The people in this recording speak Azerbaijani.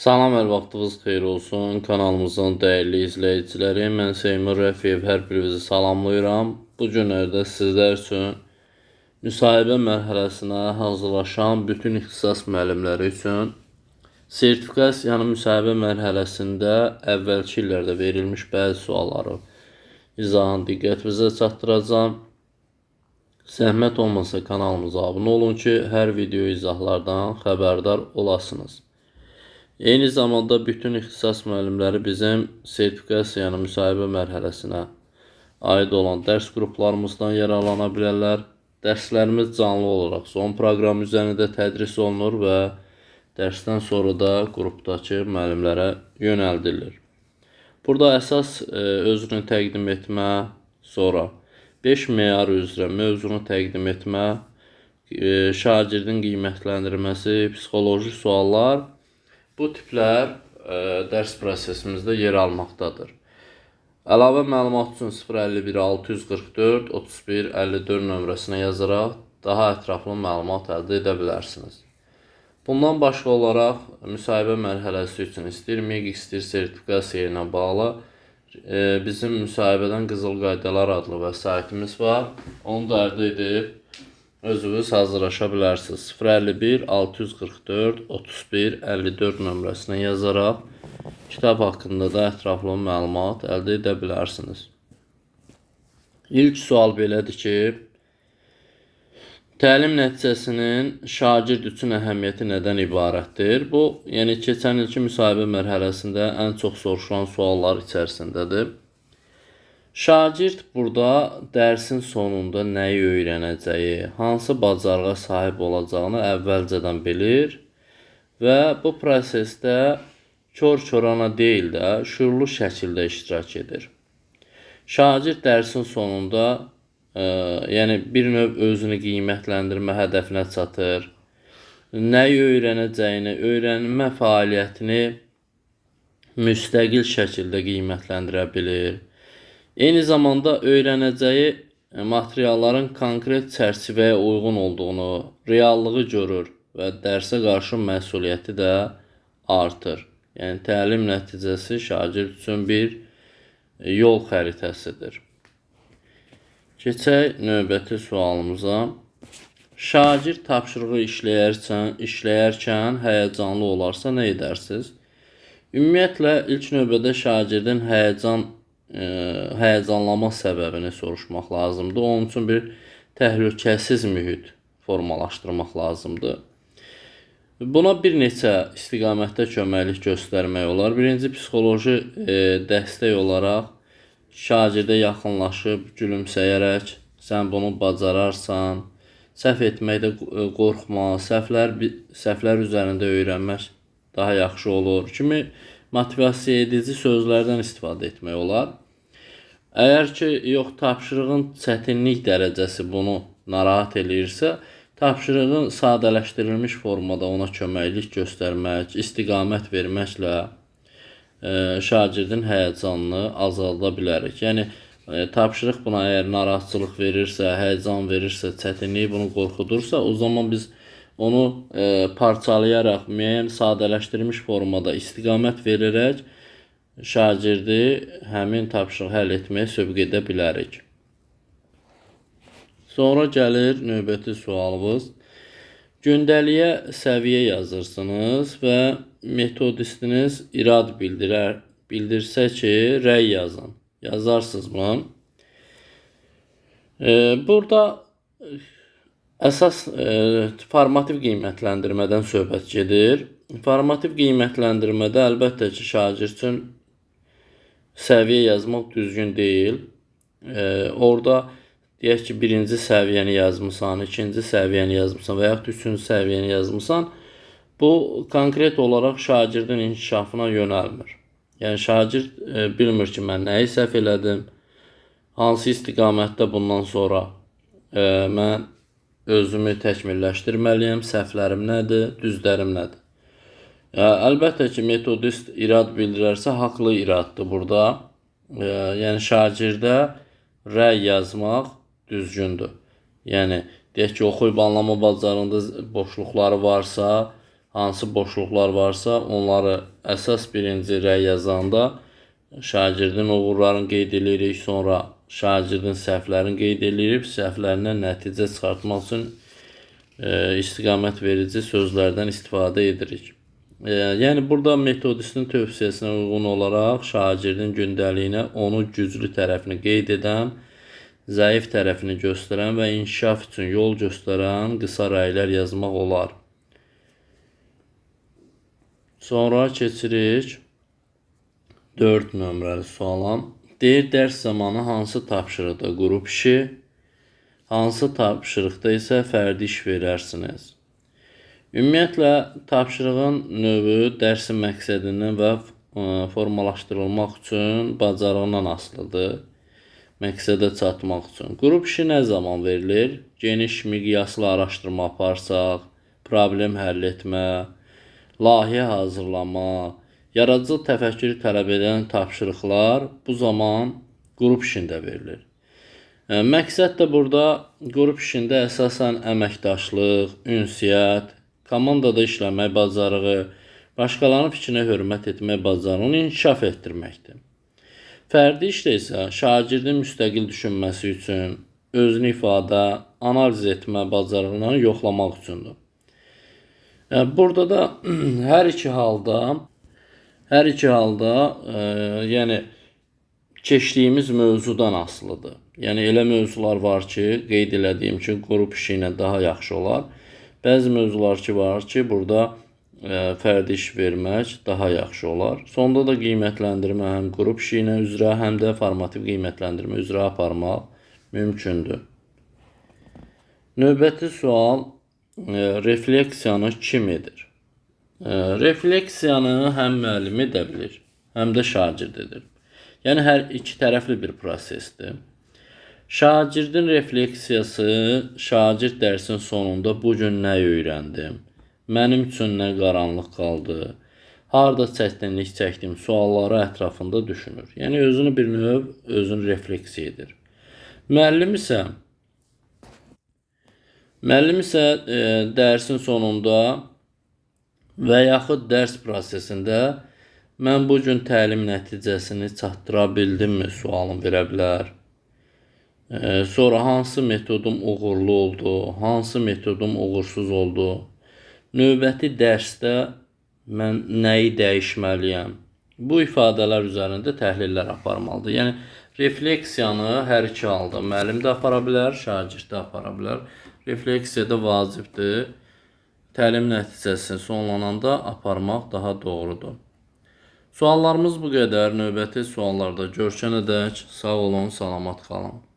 Salam, hər vaxtınız xeyir olsun. Kanalımızın dəyərli izləyiciləri, mən Seymur Rəfiyev, hər birinizi salamlayıram. Bu günlərdə sizlər üçün müsahibə mərhələsinə hazırlaşan bütün ixtisas müəllimləri üçün sertifikasiyanın müsahibə mərhələsində əvvəlki illərdə verilmiş bəzi sualları izahını diqqətinizə çatdıracağam. Zəhmət olmasa kanalımıza abunə olun ki, hər video izahlardan xəbərdar olasınız. Eyni zamanda bütün ixtisas müəllimləri bizim sertifikasiyanın müsahibə mərhələsinə aid olan dərs qruplarımızdan yararlana bilərlər. Dərslərimiz canlı olaraq Zoom proqramı üzərində tədris olunur və dərsdən sonra da qrupdakı müəllimlərə yönəldilir. Burada əsas özünü təqdim etmə, sonra 5 meyar üzrə mövzunu təqdim etmə, şagirdin qiymətləndirməsi, psixoloji suallar, bu tiplər dərs prosesimizdə yer almaqdadır. Əlavə məlumat üçün 051 644 31 54 nömrəsinə yazaraq daha ətraflı məlumat əldə edə bilərsiniz. Bundan başqa olaraq müsahibə mərhələsi üçün istəyir MİQ, istəyir sertifikasiya ilə bağlı bizim müsahibədən qızıl qaydalar adlı vəsaitimiz var. Onu da əldə edib özünüz hazırlaşa bilərsiniz. 051 644 31 54 nömrəsinə yazaraq kitab haqqında da ətraflı məlumat əldə edə bilərsiniz. İlk sual belədir ki, təlim nəticəsinin şagird üçün əhəmiyyəti nədən ibarətdir? Bu, yəni keçən ilki müsahibə mərhələsində ən çox soruşulan suallar içərisindədir. Şagird burada dərsin sonunda nəyi öyrənəcəyi, hansı bacarığa sahib olacağını əvvəlcədən bilir və bu prosesdə kör-körana deyil də şuurlu şəkildə iştirak edir. Şagird dərsin sonunda yəni bir növ özünü qiymətləndirmə hədəfinə çatır. Nəyi öyrənəcəyini, öyrənmə fəaliyyətini müstəqil şəkildə qiymətləndirə bilir. Eyni zamanda öyrənəcəyi materialların konkret çərçivəyə uyğun olduğunu, reallığı görür və dərsə qarşı məsuliyyəti də artır. Yəni təlim nəticəsi şagird üçün bir yol xəritəsidir. Keçək növbəti sualımıza. Şagird tapşırığı işləyərkən həyəcanlı olarsa nə edərsiniz? Ümumiyyətlə, ilk növbədə şagirdin həyəcanlama səbəbini soruşmaq lazımdır. Onun üçün bir təhlükəsiz mühit formalaşdırmaq lazımdır. Buna bir neçə istiqamətdə köməklik göstərmək olar. Birinci, psixoloji dəstək olaraq şagirdə yaxınlaşıb, gülümsəyərək, sən bunu bacararsan, səhv etməkdə qorxma, səhvlər üzərində öyrənmək daha yaxşı olur kimi motivasiya edici sözlərdən istifadə etmək olar. Əgər ki, yox, tapşırığın çətinlik dərəcəsi bunu narahat eləyirsə, tapşırığın sadələşdirilmiş formada ona köməklik göstərmək, istiqamət verməklə şagirdin həyəcanını azalda bilərik. Yəni, tapşırıq buna əgər narahatçılıq verirsə, həyəcan verirsə, çətinliyi bunu qorxudursa, o zaman biz onu parçalayaraq, müəyyən sadələşdirilmiş formada istiqamət verərək şagirdi həmin tapşırığı həll etməyə sövq edə bilərik. Sonra gəlir növbəti sualımız. Gündəliyə səviyyə yazırsınız və metodistiniz irad bildirsə ki, rəy yazın. Yazarsınızmı? Burada əsas formativ qiymətləndirmədən söhbət gedir. Formativ qiymətləndirmədə əlbəttə ki, şagird üçün səviyyə yazmaq düzgün deyil. Orada deyək ki, birinci səviyyəni yazmısan, ikinci səviyyəni yazmısan və yaxud üçüncü səviyyəni yazmısan, bu konkret olaraq şagirdin inkişafına yönəlmir. Yəni, şagird bilmir ki, mən nəyi səhv elədim, hansı istiqamətdə bundan sonra mən özümü təkmilləşdirməliyəm, səhvlərim nədir, düzlərim nədir. Əlbəttə ki, metodist irad bildirərsə, haqlı iraddır burada. Yəni, şagirdə rəy yazmaq düzgündür. Yəni, deyək ki, oxuyub anlama bacarığında boşluqları varsa, hansı boşluqlar varsa, onları əsas birinci rəy yazanda şagirdin uğurlarını qeyd edirik, sonra şagirdin səhvlərini qeyd edirik, səhvlərindən nəticə çıxartmaq üçün istiqamət verici sözlərdən istifadə edirik. Yəni burada metodistin tövsiyəsinə uyğun olaraq şagirdin gündəliyinə onun güclü tərəfini qeyd edən, zəif tərəfini göstərən və inkişaf üçün yol göstərən qısa rəylər yazmaq olar. Sonra keçirik 4 nömrəli suala. Deyir, dərs zamanı hansı tapşırıqda qrup işi, hansı tapşırıqda isə fərdi iş verərsiniz? Ümumiyyətlə, tapşırığın növü dərsin məqsədindən və formalaşdırılmaq üçün bacarığından asılıdır. Məqsədə çatmaq üçün. Qrup işi nə zaman verilir? Geniş miqyaslı araşdırma aparsaq, problem həll etmə, layihə hazırlama, yaradıcı təfəkkürü tələb edən tapşırıqlar bu zaman qrup işində verilir. Məqsəd də burada qrup işində əsasən əməkdaşlıq, ünsiyyət, komandada işləmək bacarığı, başqalarının fikrinə hörmət etmək bacarığını inkişaf etdirməkdir. Fərdi işdə isə şagirdin müstəqil düşünməsi üçün, özünü ifadə, analiz etmə bacarığını yoxlamaq üçündür. Burada da hər iki halda yəni keçdiyimiz mövzudan asılıdır. Yəni elə mövzular var ki, qeyd elədiyim ki, qrup işi ilə daha yaxşı olar. Bəzi mövzular ki var ki, burada fərdi iş vermək daha yaxşı olar. Sonda da qiymətləndirmə həm qrup işi ilə üzrə, həm də formativ qiymətləndirmə üzrə aparmaq mümkündür. Növbəti sual, refleksiyanı kim edir? Refleksiyanı həm müəllim edə bilir, həm də şagird edir. Yəni, hər iki tərəfli bir prosesdir. Şagirdin refleksiyası, şagird dərsin sonunda bugün nə öyrəndim? Mənim üçün nə qaranlıq qaldı? Harada çətinlik çəkdim? Sualları ətrafında düşünür. Yəni, özünü bir növ, özünü refleksiya edir. Müəllim isə dərsin sonunda və yaxud dərs prosesində mən bugün təlim nəticəsini çatdıra bildimmi sualını verə bilər. Sonra hansı metodum uğurlu oldu, hansı metodum uğursuz oldu? Növbəti dərsdə mən nəyi dəyişməliyəm? Bu ifadələr üzərində təhlillər aparmalıdır. Yəni, refleksiyanı hər iki halda müəllim də apara bilər, şagird də apara bilər. Refleksiya da vacibdir. Təlim nəticəsi sonlananda aparmaq daha doğrudur. Suallarımız bu qədər. Növbəti suallarda görüşənədək sağ olun, salamat qalın.